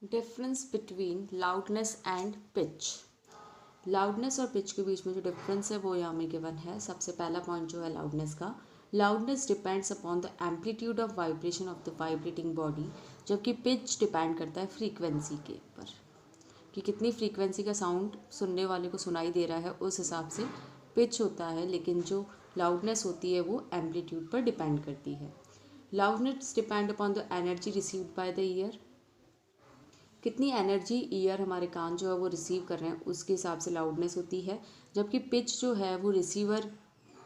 Difference between loudness and pitch. Loudness और pitch के बीच में जो डिफरेंस है वो यहाँ में गिवन है। सबसे पहला पॉइंट जो है लाउडनेस का, loudness depends upon the amplitude of vibration of the vibrating body, जबकि पिच डिपेंड करता है फ्रीक्वेंसी के ऊपर कि कितनी फ्रीक्वेंसी का साउंड सुनने वाले को सुनाई दे रहा है, उस हिसाब से पिच होता है। लेकिन जो लाउडनेस होती है वो एम्पलीट्यूड पर डिपेंड करती है। Loudness depend upon the energy received by the year, कितनी एनर्जी ईयर हमारे कान जो है वो रिसीव कर रहे हैं उसके हिसाब से लाउडनेस होती है। जबकि पिच जो है वो रिसीवर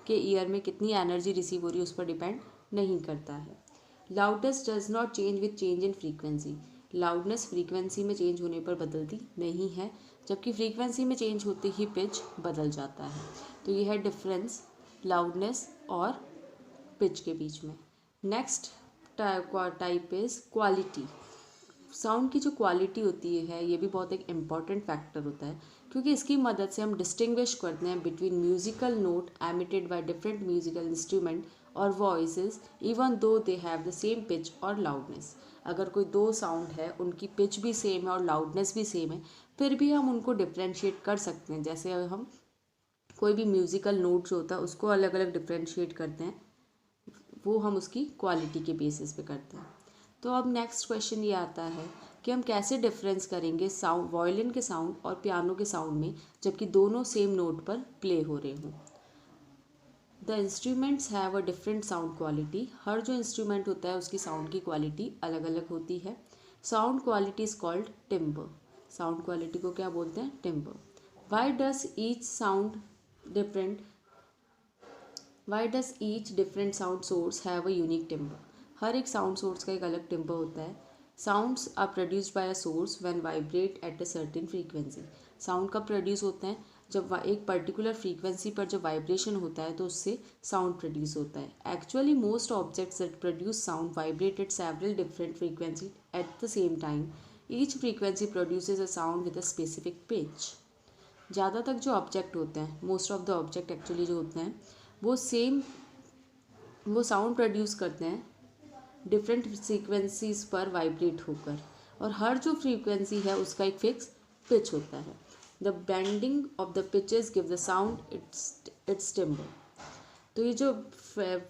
के ईयर में कितनी एनर्जी रिसीव हो रही है उस पर डिपेंड नहीं करता है। Loudness does not change with change in frequency, loudness frequency में चेंज होने पर बदलती नहीं है, जबकि फ्रीक्वेंसी में चेंज होते ही पिच बदल जाता है। तो ये है डिफरेंस लाउडनेस और पिच के बीच में। Next type is quality. Sound की जो क्वालिटी होती है ये भी बहुत एक इम्पॉर्टेंट फैक्टर होता है, क्योंकि इसकी मदद से हम डिस्टिंग्विश करते हैं between musical note emitted by different musical instrument और voices even though they have the same pitch और लाउडनेस। अगर कोई दो साउंड है उनकी पिच भी सेम है और लाउडनेस भी सेम है, फिर भी हम उनको डिफ्रेंशिएट कर सकते हैं। जैसे हम कोई भी म्यूजिकल नोट जो होता है उसको अलग अलग डिफ्रेंशिएट करते हैं, वो हम उसकी क्वालिटी के बेसिस पे करते हैं। तो अब नेक्स्ट क्वेश्चन ये आता है कि हम कैसे डिफरेंस करेंगे साउंड वायलिन के साउंड और पियानो के साउंड में, जबकि दोनों सेम नोट पर प्ले हो रहे हों। The instruments have a different sound quality, हर जो इंस्ट्रूमेंट होता है उसकी साउंड की क्वालिटी अलग अलग होती है। Sound quality is called timbre, sound quality को क्या बोलते हैं? Timbre. Why does each sound different why does each different sound source have a unique timbre, हर एक साउंड सोर्स का एक अलग टिम्बर होता है। Sounds are produced by a source when vibrate at a certain frequency, sound कब produce होते हैं? जब एक पर्टिकुलर फ्रीक्वेंसी पर जब वाइब्रेशन होता है तो उससे साउंड प्रोड्यूस होता है। Actually most objects that produce sound vibrate eight several different frequency at the same time, each frequency produces a sound with a specific pitch. ज़्यादातर जो ऑब्जेक्ट होते हैं, most of the object actually जो होते हैं वो साउंड प्रोड्यूस करते हैं डिफरेंट फ्रीक्वेंसीज पर वाइब्रेट होकर, और हर जो फ्रीक्वेंसी है उसका एक फिक्स पिच होता है। The bending of the pitches give the sound it's timber. तो ये जो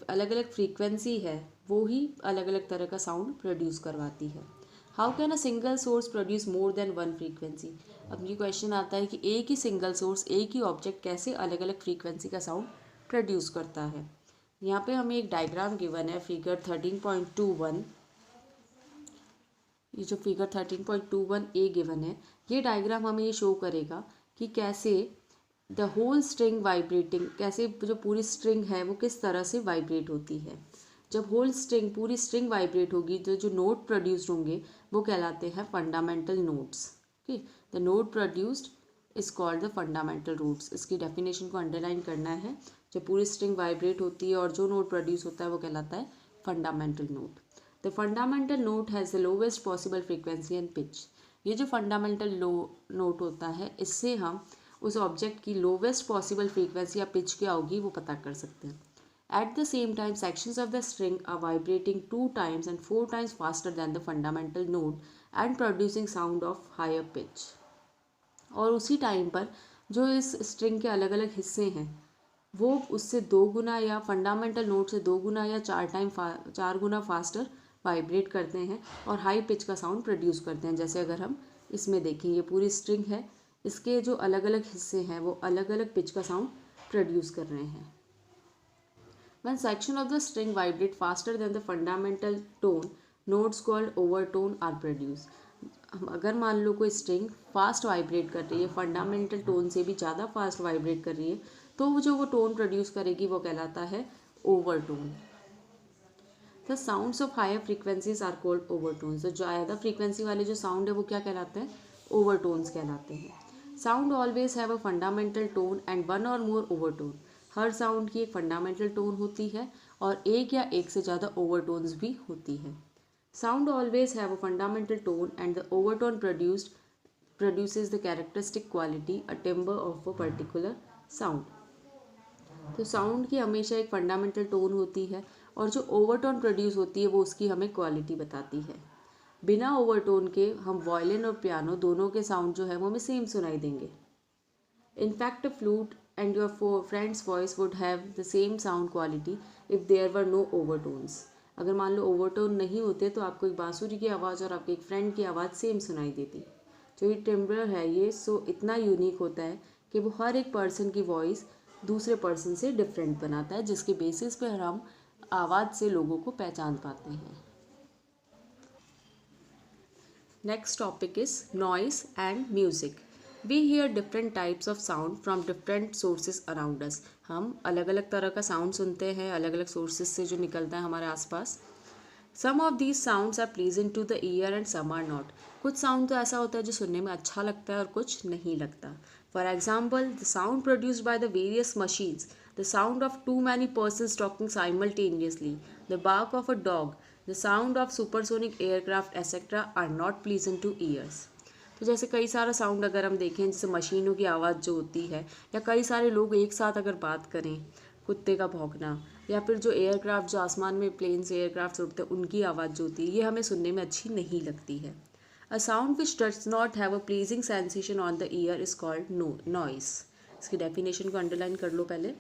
अलग अलग फ्रीक्वेंसी है वो ही अलग अलग तरह का साउंड प्रोड्यूस करवाती है। How can a single source produce more than one frequency, अब ये क्वेश्चन आता है कि एक ही सिंगल सोर्स, एक ही ऑब्जेक्ट कैसे अलग अलग फ्रीक्वेंसी का साउंड प्रोड्यूस करता है। यहाँ पे हमें एक डायग्राम गिवन है, फिगर 13.21। ये जो फिगर 13.21 ए गिवन है, ये डायग्राम हमें ये शो करेगा कि कैसे द होल स्ट्रिंग वाइब्रेटिंग, कैसे जो पूरी स्ट्रिंग है वो किस तरह से वाइब्रेट होती है। जब होल स्ट्रिंग, पूरी स्ट्रिंग वाइब्रेट होगी तो जो नोट प्रोड्यूस्ड होंगे वो कहलाते हैं fundamental notes. Okay, the note produced is called the fundamental notes. इसकी डेफिनेशन को अंडरलाइन करना है। जब पूरी स्ट्रिंग वाइब्रेट होती है और जो नोट प्रोड्यूस होता है वो कहलाता है fundamental note. The fundamental note has the lowest possible frequency and pitch. ये जो फंडामेंटल नोट होता है इससे हम उस ऑब्जेक्ट की लोवेस्ट पॉसिबल फ्रीक्वेंसी या पिच क्या होगी वो पता कर सकते हैं। At the same time, sections of the string are vibrating 2 times and 4 times faster than the fundamental note and producing sound of higher pitch. और उसी टाइम पर जो इस स्ट्रिंग के अलग अलग हिस्से हैं वो उससे 2 गुना या फंडामेंटल नोट से 2 गुना या 4 गुना फास्टर वाइब्रेट करते हैं और हाई पिच का साउंड प्रोड्यूस करते हैं। जैसे अगर हम इसमें देखें, ये पूरी स्ट्रिंग है, इसके जो अलग अलग हिस्से हैं वो अलग अलग पिच का साउंड प्रोड्यूस कर रहे हैं। When section of the string vibrate faster than the fundamental tone, notes called overtone are produced. अगर मान लो कोई स्ट्रिंग फास्ट वाइब्रेट कर रही है, फंडामेंटल टोन से भी ज़्यादा फास्ट वाइब्रेट कर रही है, तो वो टोन प्रोड्यूस करेगी वो कहलाता है overtone. The sounds of higher frequencies are called overtones. तो ज़्यादा फ्रीक्वेंसी वाले जो साउंड है वो क्या कहलाते हैं? ओवरटोन्स कहलाते हैं। Sound always have a fundamental tone and one और मोर ओवरटोन। हर साउंड की एक फंडामेंटल टोन होती है और एक या एक से ज़्यादा ओवरटोन्स भी होती है। Sound always have a fundamental tone and the overtone produces the characteristic quality, a timbre of a particular sound. तो साउंड की हमेशा एक फंडामेंटल टोन होती है और जो ओवरटोन प्रोड्यूस होती है वो उसकी हमें क्वालिटी बताती है। बिना ओवरटोन के हम वायलिन और पियानो दोनों के साउंड जो है वो हमें सेम सुनाई देंगे. In fact flute and your friend's voice would have the same sound quality if there were no overtones. अगर मान लो ओवरटोन नहीं होते तो आपको एक बांसुरी की आवाज़ और आपके एक फ्रेंड की आवाज़ सेम सुनाई देती. जो ये टिम्ब्र है ये इतना यूनिक होता है कि वो हर एक पर्सन की वॉइस दूसरे पर्सन से डिफरेंट बनाता है, जिसके बेसिस पर हम आवाज़ से लोगों को पहचान पाते हैं. Next topic is noise and music. We hear different types of sound from different sources around us. हम अलग अलग तरह का साउंड सुनते हैं अलग अलग सोर्सेज से जो निकलता है हमारे आसपास. Some of these sounds are pleasing to the ear and some are not. कुछ साउंड तो ऐसा होता है जो सुनने में अच्छा लगता है और कुछ नहीं लगता. For example, the sound produced by the various machines, the sound of too many persons talking simultaneously, the bark of a dog, the sound of supersonic aircraft, etc. are not pleasing to ears. तो जैसे कई सारा sound अगर हम देखें, जैसे मशीनों की आवाज़ जो होती है या कई सारे लोग एक साथ अगर बात करें, कुत्ते का भौंकना या फिर जो एयरक्राफ्ट जो आसमान में प्लेन्स एयरक्राफ्ट उड़ते हैं उनकी आवाज़ जो होती है ये हमें सुनने में अच्छी नहीं लगती है. अ sound which does not have a pleasing sensation on the ear is called noise. इसकी डेफिनेशन को अंडरलाइन कर लो पहले.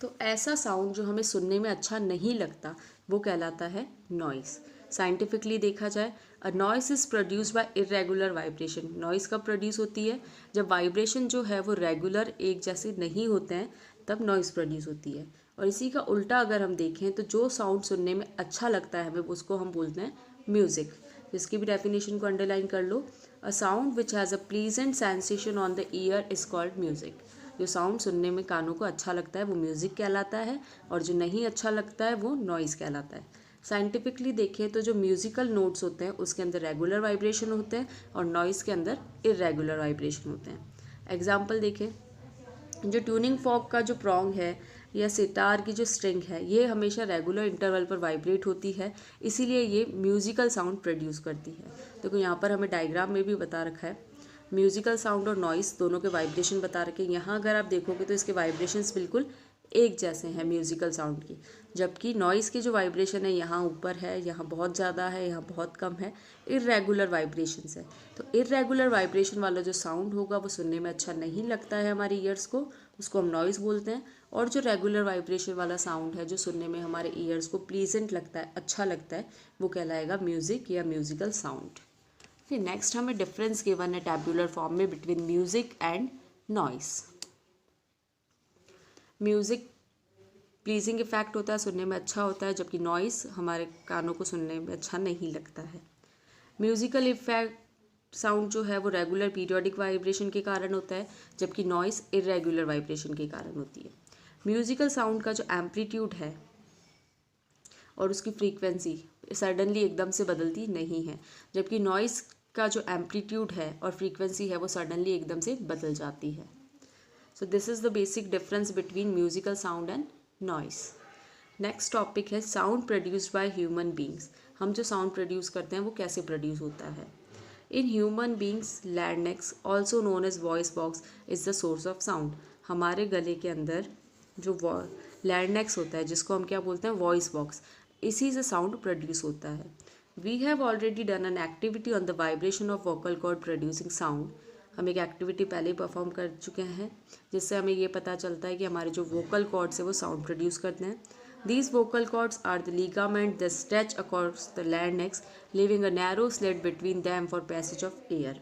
तो ऐसा साउंड जो हमें सुनने में अच्छा नहीं लगता वो कहलाता है नॉइस. साइंटिफिकली देखा जाए, अ noise is produce by irregular vibration. Noise कब प्रोड्यूस होती है? जब वाइब्रेशन जो है वो रेगुलर एक जैसे नहीं होते हैं तब नॉइस प्रोड्यूस होती है. और इसी का उल्टा अगर हम देखें तो जो साउंड सुनने में अच्छा लगता है हमें उसको हम बोलते हैं म्यूज़िक. इसकी भी डेफिनेशन को अंडरलाइन कर लो. A sound which has a pleasant sensation on the ear is called music. जो साउंड सुनने में कानों को अच्छा लगता है वो म्यूज़िक कहलाता है और जो नहीं अच्छा लगता है वो नॉइज़ कहलाता है. साइंटिफिकली देखें तो जो म्यूज़िकल नोट्स होते हैं उसके अंदर रेगुलर वाइब्रेशन होते हैं और नॉइज़ के अंदर इरेगुलर वाइब्रेशन होते हैं. एग्जांपल देखें, जो ट्यूनिंग फॉर्क का जो प्रॉन्ग है या सितार की जो स्ट्रिंग है ये हमेशा रेगुलर इंटरवल पर वाइब्रेट होती है, इसीलिए ये म्यूज़िकल साउंड प्रोड्यूस करती है. देखो यहाँ पर हमें डायग्राम में भी बता रखा है म्यूज़िकल साउंड और नॉइस दोनों के वाइब्रेशन बता रखे हैं. यहाँ अगर आप देखोगे तो इसके वाइब्रेशंस बिल्कुल एक जैसे हैं म्यूज़िकल साउंड की, जबकि नॉइज़ की जो वाइब्रेशन है यहाँ ऊपर है, यहाँ बहुत ज़्यादा है, यहाँ बहुत कम है, इरेगुलर वाइब्रेशंस है. तो इरेगुलर वाइब्रेशन वाला जो साउंड होगा वो सुनने में अच्छा नहीं लगता है हमारे ईयर्स को, उसको हम नॉइज़ बोलते हैं. और जो रेगुलर वाइब्रेशन वाला साउंड है जो सुनने में हमारे ईयर्स को प्लीजेंट लगता है, अच्छा लगता है, वो कहलाएगा म्यूज़िक या म्यूज़िकल साउंड. फिर नेक्स्ट हमें डिफरेंस गिवन है टैब्यूलर फॉर्म में between music and noise. Music pleasing effect होता है, सुनने में अच्छा होता है, जबकि नॉइस हमारे कानों को सुनने में अच्छा नहीं लगता है. म्यूज़िकल इफेक्ट साउंड जो है वो रेगुलर पीरियोडिक वाइब्रेशन के कारण होता है, जबकि नॉइस इरेगुलर वाइब्रेशन के कारण होती है. म्यूज़िकल साउंड का जो एम्पलीट्यूड है और उसकी फ्रीक्वेंसी सडनली एकदम से बदलती नहीं है, जबकि नॉइस का जो एम्पलीट्यूड है और फ्रीक्वेंसी है वो सडनली एकदम से बदल जाती है. So this is the basic difference between musical sound and noise. Next topic है sound produced by human beings. हम जो साउंड प्रोड्यूस करते हैं वो कैसे प्रोड्यूस होता है. In human beings larynx also known as voice box is the source of sound. हमारे गले के अंदर जो लैरिंक्स होता है जिसको हम क्या बोलते हैं वॉइस बॉक्स, इसी से साउंड प्रोड्यूस होता है. We have already done an activity on the vibration of vocal cord producing sound. हम एक एक्टिविटी पहले ही परफॉर्म कर चुके हैं जिससे हमें ये पता चलता है कि हमारे जो वोकल कॉर्ड्स है वो साउंड प्रोड्यूस करते हैं. These vocal cords are the ligament the stretch across the larynx living a narrow slit between them for passage of air.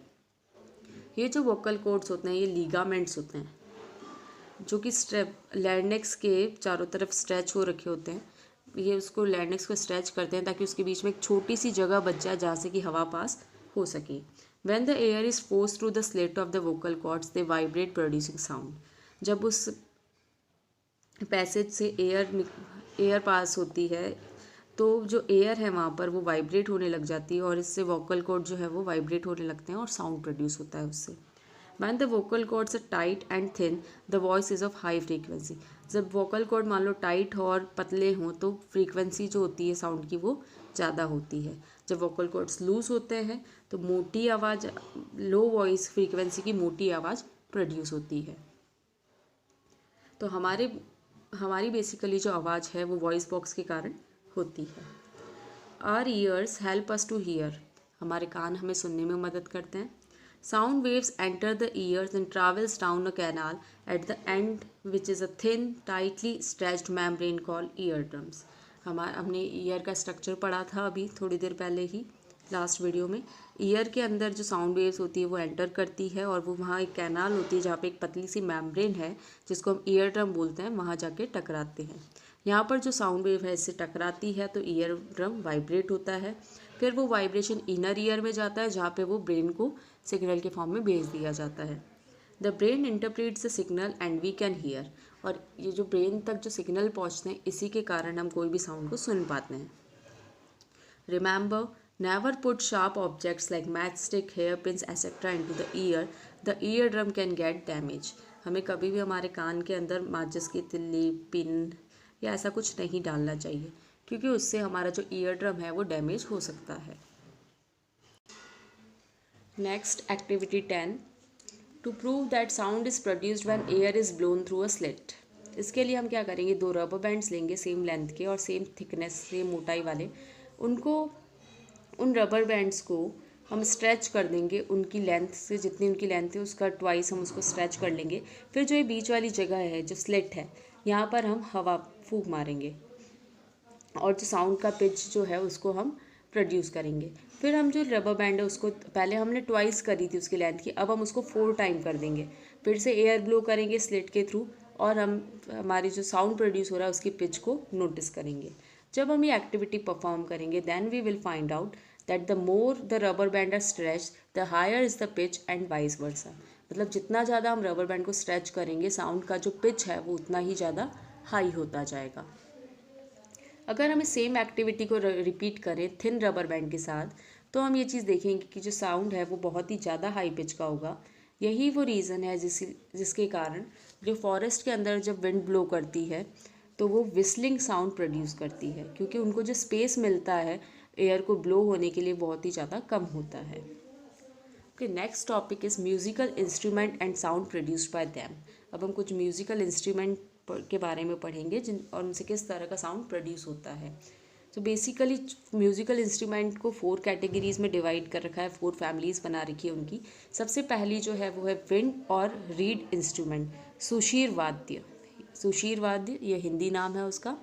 ये जो वोकल कॉर्ड्स होते हैं ये लिगामेंट्स होते हैं जो कि लैरिंक्स के चारों तरफ स्ट्रेच हो रखे होते हैं. ये उसको लैरिंक्स को स्ट्रेच करते हैं ताकि उसके बीच में एक छोटी सी जगह बच जाए जहाँ से कि हवा पास हो सके. When the air is forced through the slit of the vocal cords, they vibrate producing sound. जब उस पैसेज से एयर पास होती है तो जो एयर है वहाँ पर वो वाइब्रेट होने लग जाती है और इससे वोकल कॉर्ड जो है वो वाइब्रेट होने लगते हैं और साउंड प्रोड्यूस होता है उससे. When the vocal cords are tight and thin, the voice is of high frequency. जब वोकल कॉर्ड मान लो टाइट हो और पतले हों तो फ्रीक्वेंसी जो होती है साउंड की वो ज़्यादा होती है. जब वोकल कॉर्ड्स लूज होते हैं तो मोटी आवाज़, लो वॉइस फ्रीक्वेंसी की मोटी आवाज़ प्रोड्यूस होती है. तो हमारी बेसिकली जो आवाज़ है वो वॉइस बॉक्स के कारण होती है. Our ears help us to hear, हमारे कान हमें सुनने में मदद करते हैं. Sound waves enter the ears and travels down a canal at the end which is a thin tightly stretched membrane called ear drums. हमने ईयर का स्ट्रक्चर पढ़ा था अभी थोड़ी देर पहले ही लास्ट वीडियो में. ईयर के अंदर जो साउंड वेव्स होती है वो एंटर करती है और वो वहाँ एक कैनाल होती है जहाँ पे एक पतली सी मेम्ब्रेन है जिसको हम ईयर ड्रम बोलते हैं, वहाँ जाके टकराते हैं. यहाँ पर जो साउंड वेव है इससे टकराती है तो ईयर ड्रम वाइब्रेट होता है. फिर वो वाइब्रेशन इनर ईयर में जाता है जहाँ पे वो ब्रेन को सिग्नल के फॉर्म में भेज दिया जाता है. The brain interprets the signal and we can hear, और ये जो ब्रेन तक जो सिग्नल पहुँचते हैं इसी के कारण हम कोई भी साउंड को सुन पाते हैं. Remember, never put sharp objects like matchstick, hairpins, etc. into the ear. The eardrum can get damage. हमें कभी भी हमारे कान के अंदर माचिस की तिल्ली, पिन या ऐसा कुछ नहीं डालना चाहिए क्योंकि उससे हमारा जो ईयर ड्रम है वो डैमेज हो सकता है. Next activity 10. To prove that sound is produced when air is blown through a slit. इसके लिए हम क्या करेंगे, 2 रबर बैंड्स लेंगे सेम लेंथ के और सेम थिकनेस, सेम मोटाई वाले. उन रबर बैंड्स को हम स्ट्रेच कर देंगे उनकी लेंथ से, जितनी उनकी लेंथ है उसका ट्वाइस हम उसको स्ट्रेच कर लेंगे. फिर जो ये बीच वाली जगह है जो स्लिट है यहाँ पर हम हवा फूंक मारेंगे और जो साउंड का पिच जो है उसको हम प्रोड्यूस करेंगे. फिर हम जो रबर बैंड है उसको पहले हमने ट्वाइस करी थी उसकी लेंथ की, अब हम उसको 4 टाइम कर देंगे. फिर से एयर ब्लो करेंगे स्लिट के थ्रू और हम हमारी जो साउंड प्रोड्यूस हो रहा है उसकी पिच को नोटिस करेंगे. जब हम ये एक्टिविटी परफॉर्म करेंगे then we will find out that the more the rubber band are stretch the higher is the pitch and vice versa. मतलब जितना ज़्यादा हम रबर बैंड को स्ट्रेच करेंगे साउंड का जो पिच है वो उतना ही ज़्यादा हाई होता जाएगा. अगर हम इस सेम एक्टिविटी को रिपीट करें थिन रबर बैंड के साथ तो हम ये चीज़ देखेंगे कि जो साउंड है वो बहुत ही ज़्यादा हाई पिच का होगा. यही वो रीज़न है जिसके कारण जो फॉरेस्ट के अंदर जब विंड ब्लो करती है तो वो विस्लिंग साउंड प्रोड्यूस करती है क्योंकि उनको जो स्पेस मिलता है एयर को ब्लो होने के लिए बहुत ही ज़्यादा कम होता है. Okay, next topic is musical instrument and sound produced bye them. अब हम कुछ म्यूज़िकल इंस्ट्रूमेंट के बारे में पढ़ेंगे जिन और उनसे किस तरह का साउंड प्रोड्यूस होता है. तो बेसिकली म्यूज़िकल इंस्ट्रूमेंट को 4 कैटेगरीज में डिवाइड कर रखा है, 4 फैमिलीज़ बना रखी है उनकी. सबसे पहली जो है वो है विंड और रीड इंस्ट्रूमेंट, सुशीर वाद्य. सुशीर वाद्य ये हिंदी नाम है उसका.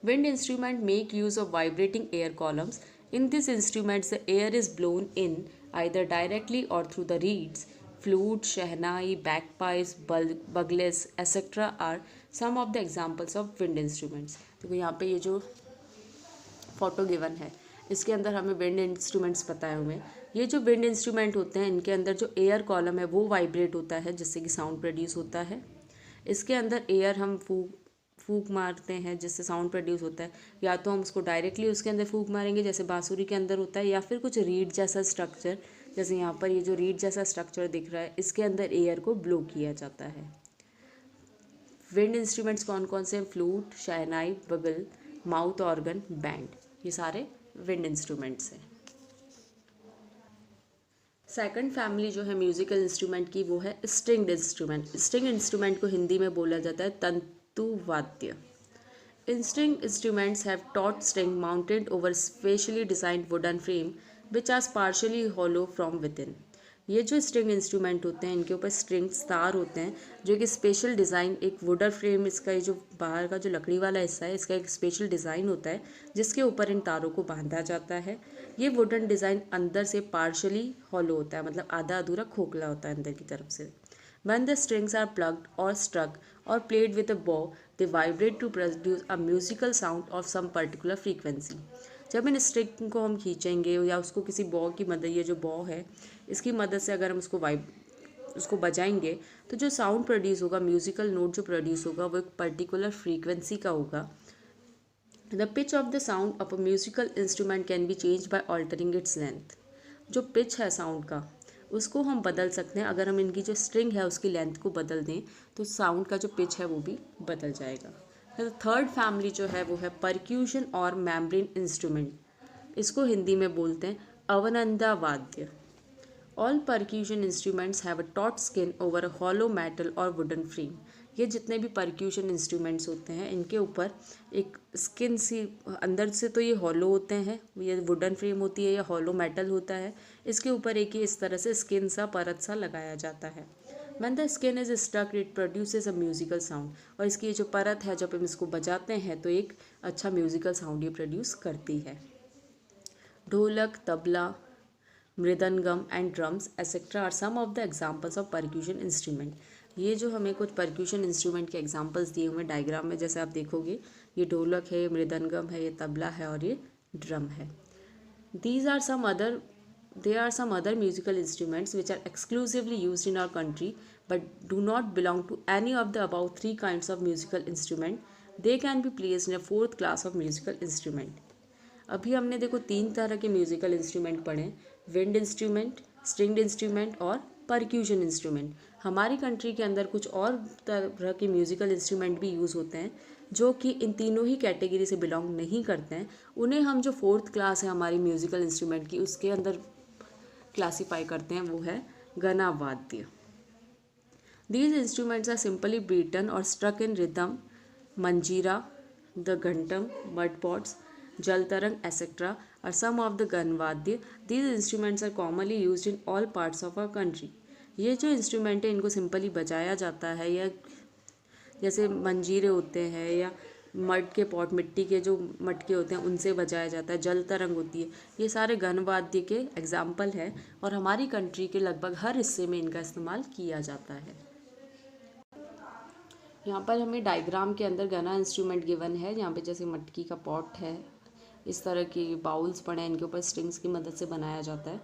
Wind instrument make use of vibrating air columns. In these instruments, the air is blown in either directly or through the reeds. Flute, shehnai, bagpipes, bugles, etc. are some of the examples of wind instruments. तो यहाँ पे ये जो photo given है इसके अंदर हमें wind instruments बताए हुए हैं. ये जो विंड इंस्ट्रूमेंट होते हैं इनके अंदर जो एयर कॉलम है वो वाइब्रेट होता है जिससे कि साउंड प्रोड्यूस होता है. इसके अंदर एयर हम फूंक मारते हैं जिससे साउंड प्रोड्यूस होता है. या तो हम उसको डायरेक्टली उसके अंदर फूंक मारेंगे जैसे बांसुरी के अंदर होता है, या फिर कुछ रीड जैसा स्ट्रक्चर, जैसे यहाँ पर ये जो रीड जैसा स्ट्रक्चर दिख रहा है इसके अंदर एयर को ब्लो किया जाता है. विंड इंस्ट्रूमेंट्स कौन कौन से हैं? फ्लूट, शहनाई, बगल, माउथ ऑर्गन, बैंड, ये सारे विंड इंस्ट्रूमेंट्स हैं. सेकंड फैमिली जो है म्यूजिकल इंस्ट्रूमेंट की वो है स्ट्रिंग्ड इंस्ट्रूमेंट. स्ट्रिंग इंस्ट्रूमेंट को हिंदी में बोला जाता है तंतुवाद्य. String instruments have taut string mounted over specially designed wooden frame which are partially hollow from within. ये जो स्ट्रिंग इंस्ट्रूमेंट होते हैं इनके ऊपर स्ट्रिंग्स तार होते हैं जो कि स्पेशल डिज़ाइन, एक वुडन फ्रेम, इसका ये जो बाहर का जो लकड़ी वाला हिस्सा है इसका एक स्पेशल डिज़ाइन होता है जिसके ऊपर इन तारों को बांधा जाता है. ये वुडन डिज़ाइन अंदर से पार्शली हॉलो होता है, मतलब आधा अधूरा खोखला होता है अंदर की तरफ से. When the strings are plucked or struck or played with a bow, they vibrate to produce a musical sound of some particular frequency. जब इन स्ट्रिंग को हम खींचेंगे या उसको किसी बॉ की मदद, ये जो बॉ है इसकी मदद से अगर हम उसको बजाएंगे तो जो साउंड प्रोड्यूस होगा, म्यूजिकल नोट जो प्रोड्यूस होगा वो एक पर्टिकुलर फ्रीक्वेंसी का होगा. The pitch of the sound of a musical instrument can be change bye altering its length. जो पिच है साउंड का उसको हम बदल सकते हैं. अगर हम इनकी जो स्ट्रिंग है उसकी लेंथ को बदल दें तो साउंड का जो पिच है वो भी बदल जाएगा. तो थर्ड फैमिली जो है वो है परक्यूशन और मेम्ब्रेन इंस्ट्रूमेंट. इसको हिंदी में बोलते हैं अवनंदा वाद्य. All percussion instruments have a taught skin over a hollow metal और वुडन फ्रेम. ये जितने भी परक्यूशन इंस्ट्रूमेंट्स होते हैं इनके ऊपर एक स्किन सी, अंदर से तो ये हॉलो होते हैं, ये वुडन फ्रेम होती है या हॉलो मेटल होता है, इसके ऊपर एक ही इस तरह से स्किन सा परत सा लगाया जाता है। When the skin is stuck, it produces a musical sound। और इसकी जो परत है जब हम इसको बजाते हैं तो एक अच्छा म्यूजिकल साउंड ये प्रोड्यूस करती है। Dholak, tabla, mridangam and drums etcetera are some of the examples of percussion instrument. ये जो हमें कुछ परक्यूशन इंस्ट्रूमेंट के एग्जाम्पल्स दिए हुए डायग्राम में, जैसे आप देखोगे ये ढोलक है, ये मृदंगम है, ये तबला है और ये ड्रम है। These are some other There are some other musical instruments which are exclusively used in our country but do not belong to any of the above three kinds of musical instrument. They can be placed in a fourth class of musical instrument. अभी हमने देखो 3 तरह के musical instrument पढ़े, wind instrument, stringed instrument और percussion instrument. हमारी country के अंदर कुछ और तरह के म्यूजिकल इंस्ट्रूमेंट भी यूज़ होते हैं जो कि इन तीनों ही कैटेगरी से बिलोंग नहीं करते हैं। उन्हें हम जो 4th क्लास है हमारी म्यूजिकल इंस्ट्रूमेंट की उसके अंदर क्लासीफाई करते हैं, वो है गना वाद्य। These instruments are simply beaten or struck in rhythm, manjira, the ghantam, mud pots, jal tarang, etc. are some of the ganvadya. These instruments are commonly used in all parts of our country. ये जो instrument है इनको simply बजाया जाता है, या जैसे मंजीरे होते हैं या मड के पॉट, मिट्टी के जो मटके होते हैं उनसे बजाया जाता है, जल तरंग होती है, ये सारे गणवाद्य के एग्जाम्पल हैं और हमारी कंट्री के लगभग हर हिस्से में इनका इस्तेमाल किया जाता है। यहाँ पर हमें डायग्राम के अंदर गना इंस्ट्रूमेंट गिवन है, यहाँ पे जैसे मटकी का पॉट है, इस तरह के बाउल्स पड़े हैं, इनके ऊपर स्ट्रिंग्स की मदद से बनाया जाता है।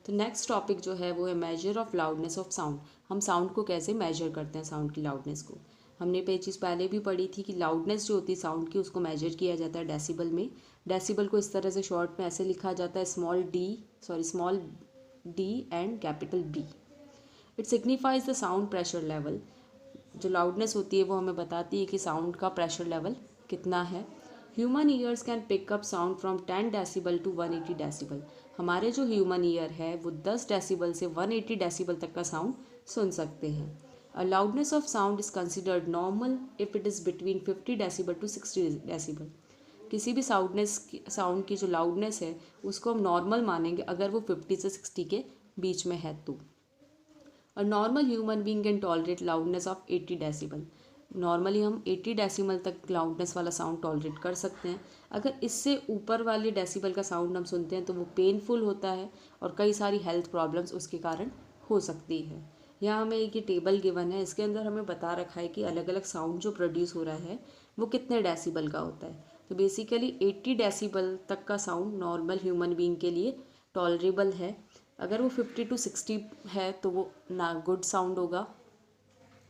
तो नेक्स्ट टॉपिक जो है वो है measure of loudness of sound. हम साउंड को कैसे मेजर करते हैं, साउंड की लाउडनेस को। हमने पे चीज़ पहले भी पढ़ी थी कि लाउडनेस जो होती है साउंड की उसको मेजर किया जाता है डेसिबल में। डेसिबल को इस तरह से शॉर्ट में ऐसे लिखा जाता है, small D and capital B. It signifies the sound pressure level. जो लाउडनेस होती है वो हमें बताती है कि साउंड का प्रेशर लेवल कितना है। Human ears can pick up sound from 10 decibel to 180 decibel. हमारे जो ह्यूमन ईयर है वो 10 डेसिबल से 180 डेसिबल तक का साउंड सुन सकते हैं। A loudness of sound is considered normal if it is between 50 decibel to 60 decibel। किसी भी साउंड की जो लाउडनेस है उसको हम नॉर्मल मानेंगे अगर वो 50 से 60 के बीच में है तो। और normal human being can tolerate loudness of 80 decibel. Normally हम 80 डेसिबल तक लाउडनेस वाला साउंड टॉलरेट कर सकते हैं। अगर इससे ऊपर वाले डेसिबल का साउंड हम सुनते हैं तो वो पेनफुल होता है और कई सारी हेल्थ प्रॉब्लम्स उसके कारण हो सकती है। यहाँ हमें एक ये टेबल गिवन है, इसके अंदर हमें बता रखा है कि अलग अलग साउंड जो प्रोड्यूस हो रहा है वो कितने डेसिबल का होता है। तो बेसिकली 80 डेसिबल तक का साउंड नॉर्मल ह्यूमन बीइंग के लिए टॉलरेबल है। अगर वो 50 to 60 है तो वो ना गुड साउंड होगा,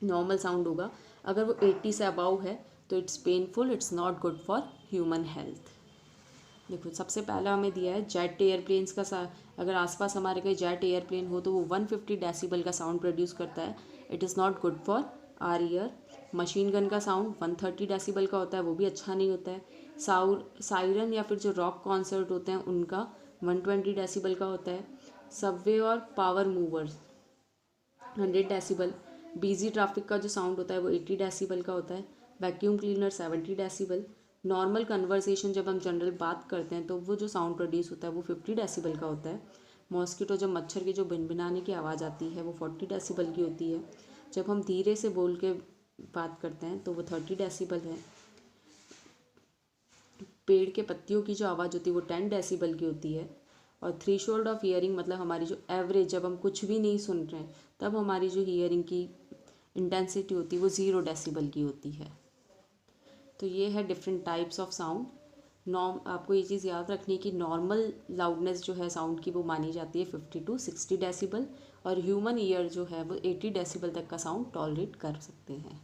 नॉर्मल साउंड होगा। अगर वो 80 से अबाव है तो it's painful, it's not good for human health. देखो सबसे पहला हमें दिया है जेट एयरप्लेन्स का अगर आसपास हमारे कहीं जेट एयरप्लेन हो तो वो 150 डेसिबल का साउंड प्रोड्यूस करता है। It is not good for our ear. Machine gun का साउंड 130 डेसिबल का होता है, वो भी अच्छा नहीं होता है। साइरन या फिर जो रॉक कॉन्सर्ट होते हैं उनका 120 डेसिबल का होता है। सबवे और power movers 100 decibel. Busy traffic का जो साउंड होता है वो 80 डेसिबल का होता है। Vacuum cleaner 70 decibel. Normal conversation जब हम जनरल बात करते हैं तो वो जो साउंड प्रोड्यूस होता है वो 50 डेसिबल का होता है। मॉस्किटो जब मच्छर की जो भिनभिनाने की आवाज़ आती है वो 40 डेसिबल की होती है। जब हम धीरे से बोल के बात करते हैं तो वो 30 डेसिबल है। पेड़ के पत्तियों की जो आवाज़ होती है वो 10 डेसिबल की होती है। और थ्रेशोल्ड ऑफ हियरिंग मतलब हमारी जो एवरेज, जब हम कुछ भी नहीं सुन रहे हैं तब हमारी जो हियरिंग की इंटेंसिटी होती है वो 0 डेसिबल की होती है। तो ये है डिफरेंट टाइप्स ऑफ साउंड। आपको ये चीज़ याद रखनी है कि नॉर्मल लाउडनेस जो है साउंड की वो मानी जाती है 50 to 60 डेसिबल और ह्यूमन ईयर जो है वो 80 डेसिबल तक का साउंड टॉलरेट कर सकते हैं।